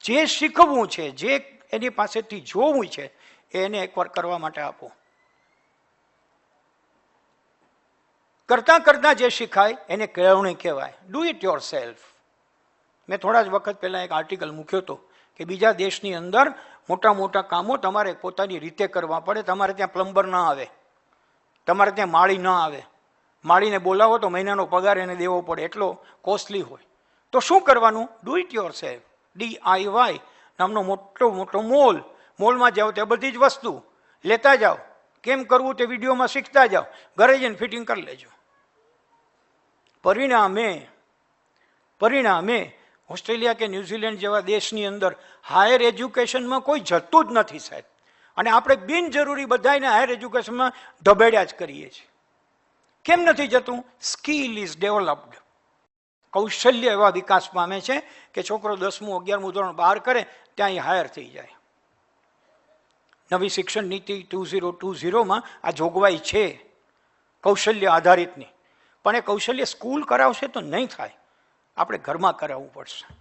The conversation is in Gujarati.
જે શીખવું છે, જે એની પાસેથી જોવું છે, એને એકવાર કરવા માટે આપો. કરતા કરતા જે શીખાય એને કેળવણી કહેવાય. Do it your self. મેં થોડા જ વખત પહેલા એક આર્ટિકલ મૂક્યો હતો કે બીજા દેશની અંદર મોટા મોટા કામો તમારે પોતાની રીતે કરવા પડે. તમારે ત્યાં પ્લમ્બર ના આવે, તમારે ત્યાં માળી ના આવે. માળીને બોલાવો તો મહિનાનો પગાર એને દેવો પડે, એટલો કોસ્ટલી હોય. તો શું કરવાનું? Do it your self. DIY નામનો મોટો મોલમાં જાઓ તે બધી જ વસ્તુ લેતા જાઓ. કેમ કરવું તે વિડીયોમાં શીખતા જાઓ. ઘરે જઈને ફિટિંગ કરી લેજો. પરિણામે ઓસ્ટ્રેલિયા કે ન્યુઝીલેન્ડ જેવા દેશની અંદર હાયર એજ્યુકેશનમાં કોઈ જતું જ નથી સાહેબ. અને આપણે બિનજરૂરી બધાને હાયર એજ્યુકેશનમાં ધબેડ્યા જ કરીએ છીએ. કેમ નથી જતું? Skill is developed. કૌશલ્ય એવા વિકાસ પામે છે કે છોકરો 10મું 11મું ધોરણ બહાર કરે ત્યાં એ હાયર થઈ જાય. નવી શિક્ષણ નીતિ 2020માં આ જોગવાઈ છે કૌશલ્ય આધારિતની. પણ એ કૌશલ્ય સ્કૂલ કરાવશે તો નહીં થાય, આપણે ઘરમાં કરાવવું પડશે.